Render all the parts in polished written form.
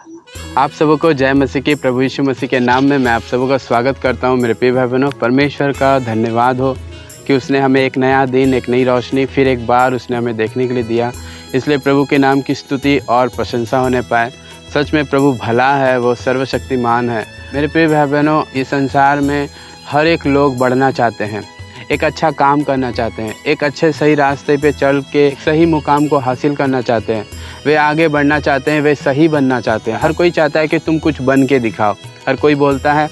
आप सबको जय मसीह की, प्रभु यीशु मसीह के नाम में मैं आप सबों का स्वागत करता हूं। मेरे प्रिय भाई बहनों, परमेश्वर का धन्यवाद हो कि उसने हमें एक नया दिन, एक नई रोशनी फिर एक बार उसने हमें देखने के लिए दिया। इसलिए प्रभु के नाम की स्तुति और प्रशंसा होने पाए। सच में प्रभु भला है, वो सर्वशक्तिमान है। मेरे प्रिय भाई बहनों, इस संसार में हर एक लोग बढ़ना चाहते हैं, एक अच्छा काम करना चाहते हैं, एक अच्छे सही रास्ते पे चल के सही मुकाम को हासिल करना चाहते हैं। वे आगे बढ़ना चाहते हैं, वे सही बनना चाहते हैं। हर कोई चाहता है कि तुम कुछ बन के दिखाओ। हर कोई बोलता है,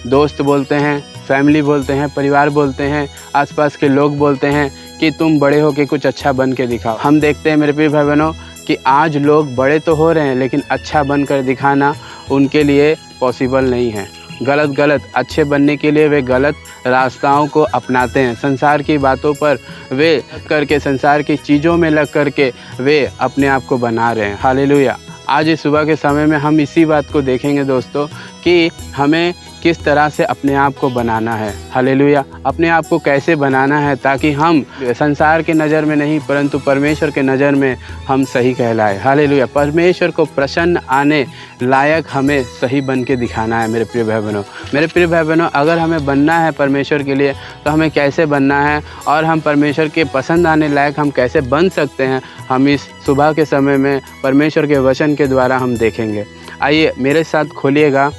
दोस्त बोलते हैं, फैमिली बोलते हैं, परिवार बोलते हैं, आसपास के लोग बोलते हैं कि तुम बड़े हो के कुछ अच्छा बन के दिखाओ। हम देखते हैं मेरे प्रिय भाई बहनों कि आज लोग बड़े तो हो रहे हैं, लेकिन अच्छा बन कर दिखाना उनके लिए पॉसिबल नहीं है। गलत अच्छे बनने के लिए वे गलत रास्ताओं को अपनाते हैं। संसार की बातों पर वे करके, संसार की चीज़ों में लग करके वे अपने आप को बना रहे हैं। हालेलुया। आज इस सुबह के समय में हम इसी बात को देखेंगे दोस्तों कि हमें किस तरह से अपने आप को बनाना है। हालेलुया। अपने आप को कैसे बनाना है ताकि हम संसार के नज़र में नहीं परंतु परमेश्वर के नज़र में हम सही कहलाए। हालेलुया। परमेश्वर को प्रसन्न आने लायक हमें सही बन के दिखाना है। मेरे प्रिय भाई बहनों, मेरे प्रिय भाई बहनों, अगर हमें बनना है परमेश्वर के लिए तो हमें कैसे बनना है और हम परमेश्वर के पसंद आने लायक हम कैसे बन सकते हैं, हम इस सुबह के समय में परमेश्वर के वचन के द्वारा हम देखेंगे। आइए मेरे साथ खोलिएगा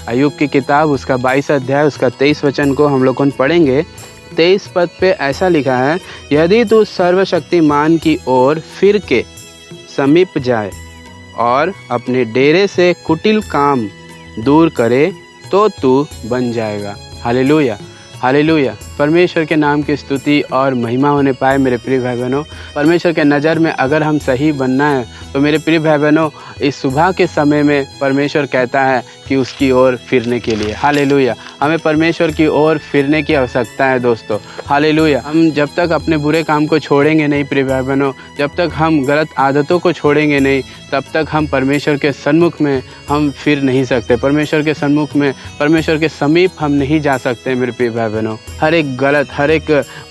अय्यूब की किताब, उसका 22 अध्याय, उसका 23 वचन को हम लोग पढ़ेंगे। 23 पद पे ऐसा लिखा है, यदि तू सर्वशक्तिमान की ओर फिर के समीप जाए और अपने डेरे से कुटिल काम दूर करे तो तू बन जाएगा। Hallelujah, hallelujah. परमेश्वर के नाम की स्तुति और महिमा होने पाए। मेरे प्रिय भाई बहनों, परमेश्वर के नज़र में अगर हम सही बनना है तो मेरे प्रिय भाई बहनों, इस सुबह के समय में परमेश्वर कहता है कि उसकी ओर फिरने के लिए। हालेलुया। हमें परमेश्वर की ओर फिरने की आवश्यकता है दोस्तों। हालेलुया। हम जब तक अपने बुरे काम को छोड़ेंगे नहीं प्रिय भाई बहनों, जब तक हम गलत आदतों को छोड़ेंगे नहीं, तब तक हम परमेश्वर के सन्मुख में हम फिर नहीं सकते। परमेश्वर के सन्मुख में, परमेश्वर के समीप हम नहीं जा सकते। मेरे प्रिय भाई बहनों, हर एक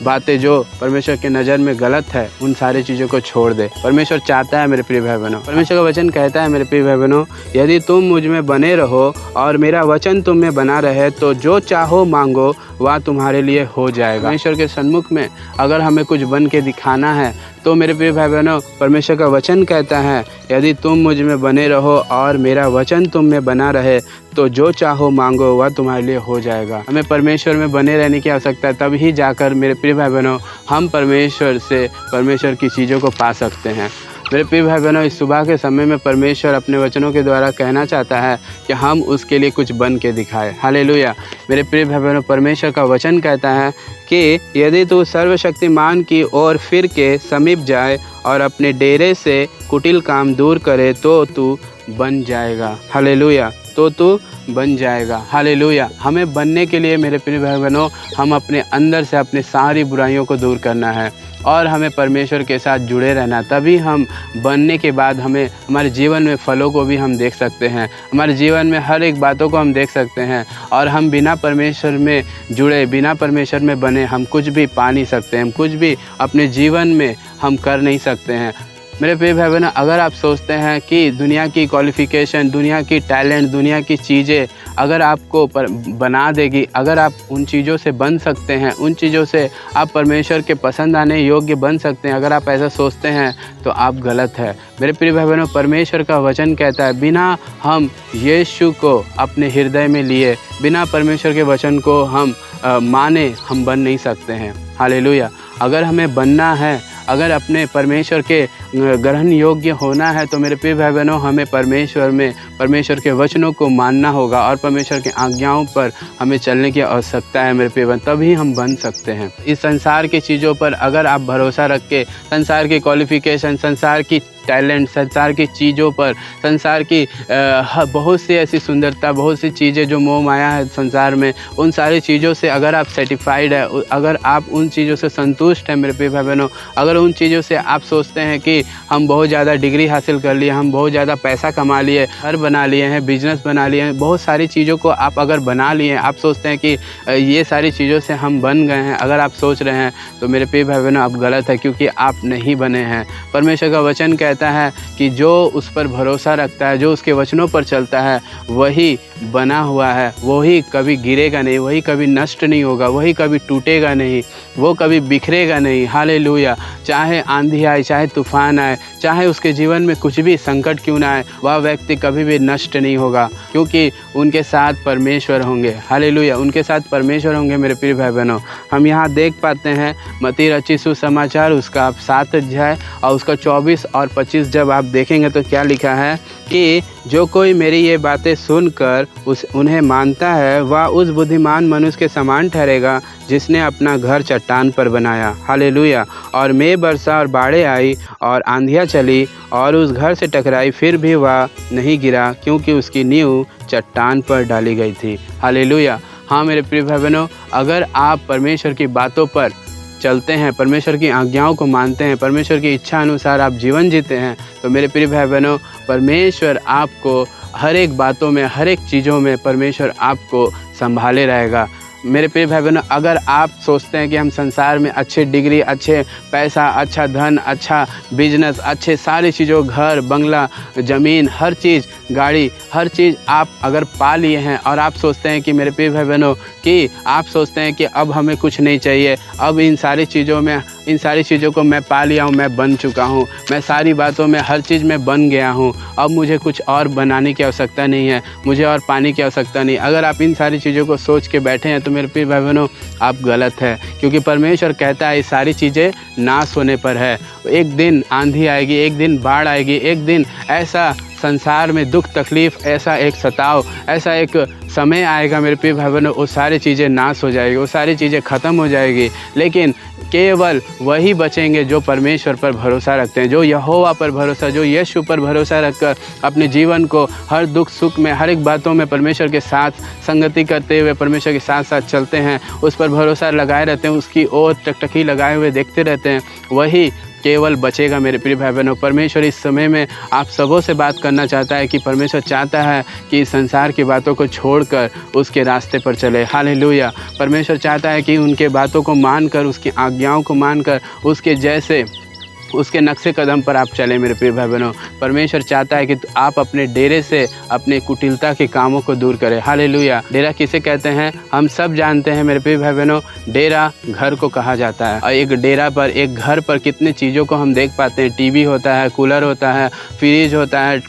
बातें जो परमेश्वर के नज़र में गलत है, उन सारी चीज़ों को छोड़ दे। परमेश्वर चाहता है मेरे प्रिय भाई बहनों, परमेश्वर का वचन कहता है मेरे प्रिय भाई बहनों, यदि तुम मुझ में बने रहो और मेरा वचन तुम में बना रहे तो जो चाहो मांगो वह तुम्हारे लिए हो जाएगा। परमेश्वर के सन्मुख में अगर हमें कुछ बन के दिखाना है तो मेरे प्रिय भाई बहनों, परमेश्वर का वचन कहता है, यदि तुम मुझ में बने रहो और मेरा वचन तुम में बना रहे तो जो चाहो मांगो वह तुम्हारे लिए हो जाएगा। हमें परमेश्वर में बने रहने की आवश्यकता है, तभी जाकर मेरे प्रिय भाई बहनों हम परमेश्वर से परमेश्वर की चीज़ों को पा सकते हैं। मेरे प्रिय भाई बहनों, इस सुबह के समय में परमेश्वर अपने वचनों के द्वारा कहना चाहता है कि हम उसके लिए कुछ बन के दिखाए। हालेलुया। मेरे प्रिय भाई बहनों, परमेश्वर का वचन कहता है कि यदि तू सर्वशक्तिमान की ओर फिर के समीप जाए और अपने डेरे से कुटिल काम दूर करे तो तू बन जाएगा। हालेलुया। तो तू बन जाएगा। हालेलुया। हमें बनने के लिए मेरे प्रिय भाई बहनों, हम अपने अंदर से अपने सारी बुराइयों को दूर करना है और हमें परमेश्वर के साथ जुड़े रहना। तभी हम बनने के बाद हमें हमारे जीवन में फलों को भी हम देख सकते हैं, हमारे जीवन में हर एक बातों को हम देख सकते हैं। और हम बिना परमेश्वर में जुड़े, बिना परमेश्वर में बने हम कुछ भी पा नहीं सकते, हम कुछ भी अपने जीवन में हम कर नहीं सकते हैं। मेरे प्रिय भाई बहनों, अगर आप सोचते हैं कि दुनिया की क्वालिफ़िकेशन, दुनिया की टैलेंट, दुनिया की चीज़ें अगर आपको बना देगी, अगर आप उन चीज़ों से बन सकते हैं, उन चीज़ों से आप परमेश्वर के पसंद आने योग्य बन सकते हैं, अगर आप ऐसा सोचते हैं तो आप गलत है। मेरे प्रिय भाई बहनों, परमेश्वर का वचन कहता है बिना हम यीशु को अपने हृदय में लिए, बिना परमेश्वर के वचन को हम माने, हम बन नहीं सकते हैं। हालेलुया। अगर हमें बनना है, अगर अपने परमेश्वर के ग्रहण योग्य होना है तो मेरे प्रिय भाई बहनों, हमें परमेश्वर में परमेश्वर के वचनों को मानना होगा और परमेश्वर के आज्ञाओं पर हमें चलने की आवश्यकता है। मेरे प्रिय बहन, तभी हम बन सकते हैं। इस संसार की चीज़ों पर अगर आप भरोसा रख के, संसार की क्वालिफ़िकेशन, संसार की टैलेंट, संसार की चीज़ों पर, संसार की बहुत सी ऐसी सुंदरता, बहुत सी चीज़ें जो मोह माया है संसार में, उन सारी चीज़ों से अगर आप सेटिस्फाइड है, अगर आप उन चीज़ों से संतुष्ट हैं मेरे प्रिय भाई बहनों, अगर उन चीज़ों से आप सोचते हैं कि हम बहुत ज़्यादा डिग्री हासिल कर लिए, हम बहुत ज़्यादा पैसा कमा लिए, घर बना लिए हैं, बिजनेस बना लिए हैं, बहुत सारी चीज़ों को आप अगर बना लिए हैं, आप सोचते हैं कि ये सारी चीज़ों से हम बन गए हैं, अगर आप सोच रहे हैं तो मेरे प्रिय भाई बहनों आप गलत है, क्योंकि आप नहीं बने हैं। परमेश्वर का वचन कहता कहता है कि जो उस पर भरोसा रखता है, जो उसके वचनों पर चलता है, वही बना हुआ है, वही कभी गिरेगा नहीं, वही कभी नष्ट नहीं होगा, वही कभी टूटेगा नहीं, वो कभी बिखरेगा नहीं। हालेलुया। चाहे आंधी आए, चाहे तूफान आए, चाहे उसके जीवन में कुछ भी संकट क्यों ना आए, वह व्यक्ति कभी भी नष्ट नहीं होगा, क्योंकि उनके साथ परमेश्वर होंगे। हालेलुया। उनके साथ परमेश्वर होंगे। मेरे प्रिय भाई बहनों, हम यहाँ देख पाते हैं मत्ती रचित सुसमाचार उसका 7 अध्याय और उसका 24 और 25 जब आप देखेंगे तो क्या लिखा है कि जो कोई मेरी ये बातें सुनकर उन्हें मानता है, वह उस बुद्धिमान मनुष्य के समान ठहरेगा जिसने अपना घर चट्टान पर बनाया। हालेलुया। और मेघ बरसा और बाढ़ें आई और आंधियाँ चली और उस घर से टकराई, फिर भी वह नहीं गिरा, क्योंकि उसकी नींव चट्टान पर डाली गई थी। हालेलुया। हाँ मेरे प्रिय भाई बहनों, अगर आप परमेश्वर की बातों पर चलते हैं, परमेश्वर की आज्ञाओं को मानते हैं, परमेश्वर की इच्छा अनुसार आप जीवन जीते हैं, तो मेरे प्रिय भाई बहनों, परमेश्वर आपको हर एक बातों में, हर एक चीज़ों में परमेश्वर आपको संभाले रहेगा। मेरे प्रिय भाई बहनों, अगर आप सोचते हैं कि हम संसार में अच्छे डिग्री, अच्छे पैसा, अच्छा धन, अच्छा बिजनेस, अच्छे सारी चीज़ों, घर, बंगला, ज़मीन, हर चीज़, गाड़ी, हर चीज़ आप अगर पा लिए हैं और आप सोचते हैं कि मेरे प्रिय भाई बहनों कि आप सोचते हैं कि अब हमें कुछ नहीं चाहिए, अब इन सारी चीज़ों को मैं पा लिया हूँ, मैं बन चुका हूँ, मैं सारी बातों में हर चीज़ में बन गया हूँ, अब मुझे कुछ और बनाने की आवश्यकता नहीं है, मुझे और पाने की आवश्यकता नहीं। अगर आप इन सारी चीज़ों को सोच के बैठे हैं तो मेरे प्रिय भाई बहनों आप गलत है, क्योंकि परमेश्वर कहता है ये सारी चीज़ें नाश होने पर है। एक दिन आंधी आएगी, एक दिन बाढ़ आएगी, एक दिन ऐसा संसार में दुख तकलीफ़, ऐसा एक सताव, ऐसा एक समय आएगा मेरे प्रिय भाई बहनों, वो सारी चीज़ें नाश हो जाएगी, वो सारी चीज़ें ख़त्म हो जाएगी, लेकिन केवल वही बचेंगे जो परमेश्वर पर भरोसा रखते हैं, जो यहोवा पर भरोसा, जो यीशु पर भरोसा रखकर अपने जीवन को हर दुख सुख में, हर एक बातों में परमेश्वर के साथ संगति करते हुए परमेश्वर के साथ साथ चलते हैं, उस पर भरोसा लगाए रहते हैं, उसकी ओर टकटकी लगाए हुए देखते रहते हैं, वही केवल बचेगा। मेरे प्रिय भाई बहनों, परमेश्वर इस समय में आप सबों से बात करना चाहता है कि परमेश्वर चाहता है कि इस संसार की बातों को छोड़कर उसके रास्ते पर चले। हालेलुया। परमेश्वर चाहता है कि उनके बातों को मानकर, उसकी आज्ञाओं को मानकर, उसके जैसे, उसके नक्शे कदम पर आप चलें। मेरे प्रिय भाई बहनों, परमेश्वर चाहता है कि आप अपने डेरे से अपने कुटिलता के कामों को दूर करें। हालेलुया। डेरा किसे कहते हैं हम सब जानते हैं मेरे प्रिय भाई बहनों, डेरा घर को कहा जाता है। और एक डेरा पर, एक घर पर कितने चीज़ों को हम देख पाते हैं। टीवी होता है, कूलर होता है, फ्रिज होता है,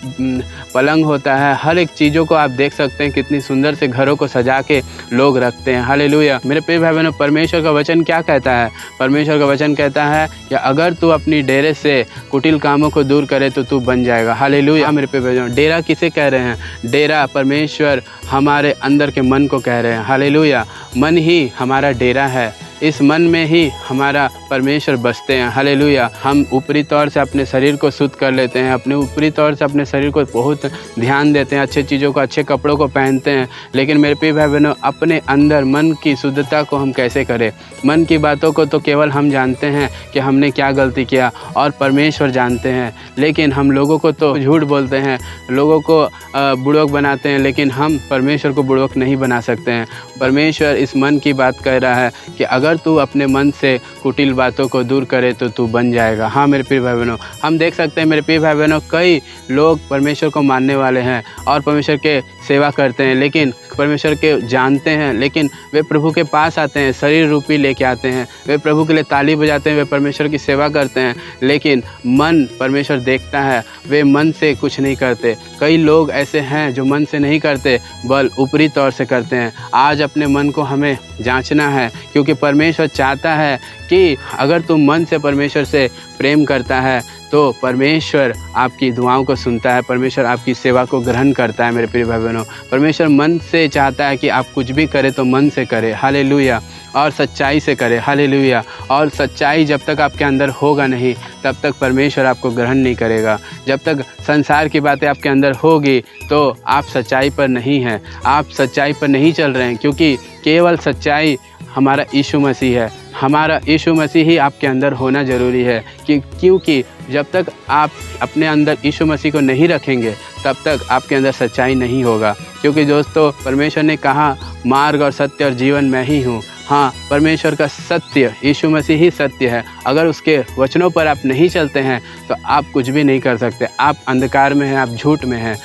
पलंग होता है, हर एक चीज़ों को आप देख सकते हैं, कितनी सुंदर से घरों को सजा के लोग रखते हैं। हालेलुया। मेरे प्रिय भाई बहनों, परमेश्वर का वचन क्या कहता है? परमेश्वर का वचन कहता है कि अगर तू अपनी डेरे से कुटिल कामों को दूर करे तो तू बन जाएगा। हालेलुया। मेरे प्रिय भाई बहनों, डेरा किसे कह रहे हैं? डेरा परमेश्वर हमारे अंदर के मन को कह रहे हैं। हालेलुया। मन ही हमारा डेरा है, इस मन में ही हमारा परमेश्वर बसते हैं। हालेलुया। हम ऊपरी तौर से अपने शरीर को शुद्ध कर लेते हैं, अपने ऊपरी तौर से अपने शरीर को बहुत ध्यान देते हैं, अच्छे चीज़ों को, अच्छे कपड़ों को पहनते हैं, लेकिन मेरे प्रिय भाई बहनों, अपने अंदर मन की शुद्धता को हम कैसे करें? मन की बातों को तो केवल हम जानते हैं कि हमने क्या गलती किया, और परमेश्वर जानते हैं, लेकिन हम लोगों को तो झूठ बोलते हैं, लोगों को बुड़वक बनाते हैं, लेकिन हम परमेश्वर को बुड़वक नहीं बना सकते हैं। परमेश्वर इस मन की बात कह रहा है कि अगर तू अपने मन से कुटिल बातों को दूर करे तो तू बन जाएगा। हाँ मेरे प्रिय भाई बहनों, हम देख सकते हैं मेरे प्रिय भाई बहनों, कई लोग परमेश्वर को मानने वाले हैं और परमेश्वर के सेवा करते हैं, लेकिन परमेश्वर के जानते हैं, लेकिन वे प्रभु के पास आते हैं, शरीर रूपी लेके आते हैं, वे प्रभु के लिए ताली बजाते हैं, वे परमेश्वर की सेवा करते हैं, लेकिन मन परमेश्वर देखता है, वे मन से कुछ नहीं करते। कई लोग ऐसे हैं जो मन से नहीं करते, बल ऊपरी तौर से करते हैं। आज अपने मन को हमें जांचना है, क्योंकि परमेश्वर चाहता है कि अगर तुम मन से परमेश्वर से प्रेम करता है तो परमेश्वर आपकी दुआओं को सुनता है, परमेश्वर आपकी सेवा को ग्रहण करता है। मेरे प्रिय भाई बहनों, परमेश्वर मन से चाहता है कि आप कुछ भी करें तो मन से करें। हालेलुया। और सच्चाई से करें। हालेलुया। और सच्चाई जब तक आपके अंदर होगा नहीं, तब तक परमेश्वर आपको ग्रहण नहीं करेगा। जब तक संसार की बातें आपके अंदर होगी तो आप सच्चाई पर नहीं हैं, आप सच्चाई पर नहीं चल रहे हैं, क्योंकि केवल सच्चाई हमारा यीशु मसीह है। हमारा यीशु मसीह ही आपके अंदर होना ज़रूरी है, क्योंकि जब तक आप अपने अंदर यीशु मसीह को नहीं रखेंगे तब तक आपके अंदर सच्चाई नहीं होगा। क्योंकि दोस्तों, परमेश्वर ने कहा मार्ग और सत्य और जीवन मैं ही हूँ। हाँ, परमेश्वर का सत्य, यीशु मसीह ही सत्य है। अगर उसके वचनों पर आप नहीं चलते हैं तो आप कुछ भी नहीं कर सकते। आप अंधकार में हैं, आप झूठ में हैं।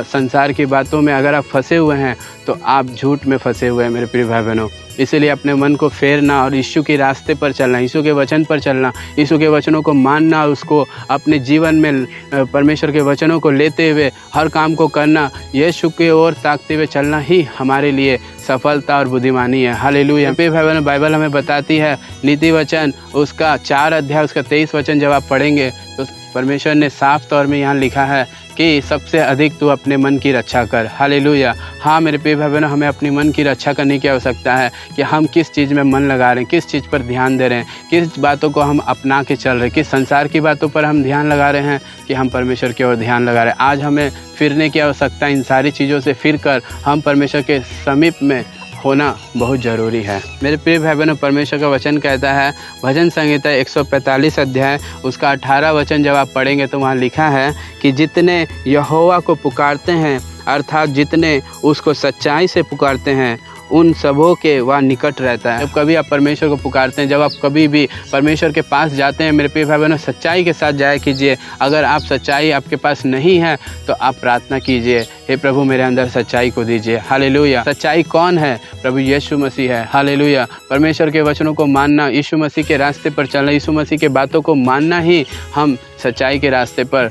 संसार की बातों में अगर आप फंसे हुए हैं तो आप झूठ में फंसे हुए हैं मेरे प्रिय भाई बहनों। इसीलिए अपने मन को फेरना और यीशु के रास्ते पर चलना, यीशु के वचन पर चलना, यीशु के वचनों को मानना, उसको अपने जीवन में परमेश्वर के वचनों को लेते हुए हर काम को करना, यीशु की ओर ताकते हुए चलना ही हमारे लिए सफलता और बुद्धिमानी है। हालेलुया। भाई बहनों, बाइबल हमें बताती है नीति वचन उसका 4 अध्याय उसका 23 वचन जब आप पढ़ेंगे तो परमेश्वर ने साफ तौर में यहाँ लिखा है कि सबसे अधिक तू अपने मन की रक्षा कर। हालेलुया। हाँ मेरे प्रिय भाई बहनों, हमें अपनी मन की रक्षा करने की आवश्यकता है कि हम किस चीज़ में मन लगा रहे हैं, किस चीज़ पर ध्यान दे रहे हैं, किस बातों को हम अपना के चल रहे हैं, किस संसार की बातों पर हम ध्यान लगा रहे हैं कि हम परमेश्वर की ओर ध्यान लगा रहे हैं। आज हमें फिरने की आवश्यकता है। इन सारी चीज़ों से फिर कर हम परमेश्वर के समीप में होना बहुत ज़रूरी है। मेरे प्रिय भाई बहनों, परमेश्वर का वचन कहता है भजन संहिता 145 अध्याय उसका 18 वचन जब आप पढ़ेंगे तो वहाँ लिखा है कि जितने यहोवा को पुकारते हैं अर्थात जितने उसको सच्चाई से पुकारते हैं उन सबों के वह निकट रहता है। जब कभी आप परमेश्वर को पुकारते हैं, जब आप कभी भी परमेश्वर के पास जाते हैं, मेरे प्रिय भाई बहनों, सच्चाई के साथ जाया कीजिए। अगर आप सच्चाई आपके पास नहीं है तो आप प्रार्थना कीजिए, हे प्रभु मेरे अंदर सच्चाई को दीजिए। हालेलुया। सच्चाई कौन है? प्रभु यीशु मसीह है। हालेलुया। परमेश्वर के वचनों को मानना, यीशु मसीह के रास्ते पर चलना, यीशु मसीह के बातों को मानना ही हम सच्चाई के रास्ते पर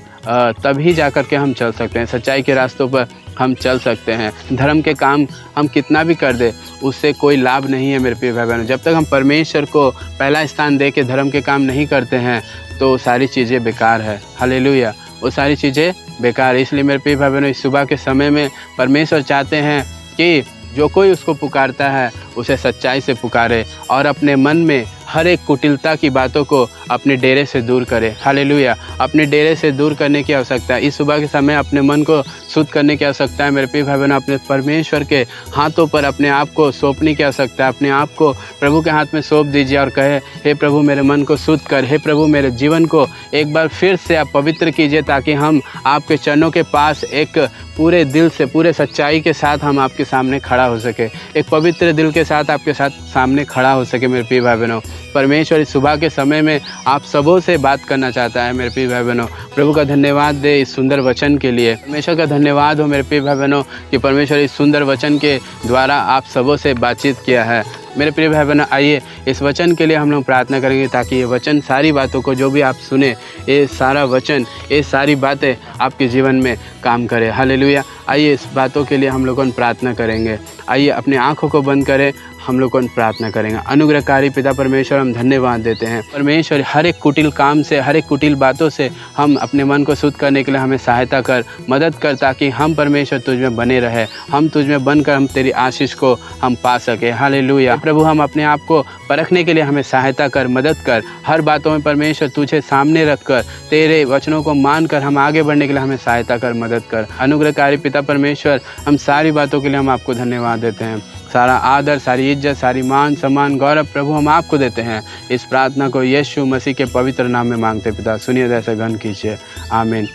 तभी जा कर के हम चल सकते हैं। सच्चाई के रास्तों पर हम चल सकते हैं। धर्म के काम हम कितना भी कर दे उससे कोई लाभ नहीं है मेरे प्रिय भाई बहनों। जब तक हम परमेश्वर को पहला स्थान दे के धर्म के काम नहीं करते हैं तो सारी चीज़ें बेकार है। हालेलुया। वो सारी चीज़ें बेकार है। इसलिए मेरे प्रिय भाई बहनों, इस सुबह के समय में परमेश्वर चाहते हैं कि जो कोई उसको पुकारता है उसे सच्चाई से पुकारे और अपने मन में हर एक कुटिलता की बातों को अपने डेरे से दूर करे। हालेलुया। अपने डेरे से दूर करने की आवश्यकता है। इस सुबह के समय अपने मन को शुद्ध करने की आवश्यकता है मेरे प्रिय भाई बहनों। अपने परमेश्वर के हाथों पर अपने आप को सौंपने की आवश्यकता है। अपने आप को प्रभु के हाथ में सौंप दीजिए और कहे, हे प्रभु मेरे मन को शुद्ध कर, हे प्रभु मेरे जीवन को एक बार फिर से आप पवित्र कीजिए ताकि हम आपके चरणों के पास एक पूरे दिल से, पूरे सच्चाई के साथ हम आपके सामने खड़ा हो सके, एक पवित्र दिल के साथ आपके साथ सामने खड़ा हो सके मेरे प्रिय भाई बहनों। परमेश्वर इस सुबह के समय में आप सबों से बात करना चाहता है मेरे प्रिय भाई बहनों। प्रभु का धन्यवाद दे इस सुंदर वचन के लिए। परमेश्वर का धन्यवाद हो मेरे प्रिय भाई बहनों कि परमेश्वर इस सुंदर वचन के द्वारा आप सबों से बातचीत किया है। मेरे प्रिय भाई बहनों, आइए इस वचन के लिए हम लोग प्रार्थना करेंगे ताकि ये वचन, सारी बातों को जो भी आप सुने, ये सारा वचन, ये सारी बातें आपके जीवन में काम करे। हालेलुया। आइए इस बातों के लिए हम लोगों प्रार्थना करेंगे। आइए अपने आँखों को बंद करें, हम लोग प्रार्थना करेंगे। अनुग्रहकारी पिता परमेश्वर, हम धन्यवाद देते हैं परमेश्वर, हर एक कुटिल काम से, हर एक कुटिल बातों से हम अपने मन को शुद्ध करने के लिए हमें सहायता कर, मदद कर, ताकि हम परमेश्वर तुझ में बने रहे, हम तुझ में बनकर हम तेरी आशीष को हम पा सके। हालेलुया। प्रभु, हम अपने आप को परखने के लिए हमें सहायता कर, मदद कर। हर बातों में परमेश्वर तुझे सामने रख कर, तेरे वचनों को मान कर हम आगे बढ़ने के लिए हमें सहायता कर, मदद कर। अनुग्रहकारी पिता परमेश्वर, हम सारी बातों के लिए हम आपको धन्यवाद देते हैं। सारा आदर, सारी इज्जत, सारी मान, सम्मान, गौरव प्रभु हम आपको देते हैं। इस प्रार्थना को यीशु मसीह के पवित्र नाम में मांगते पिता, सुनिए, जैसे गण कीजिए। आमीन।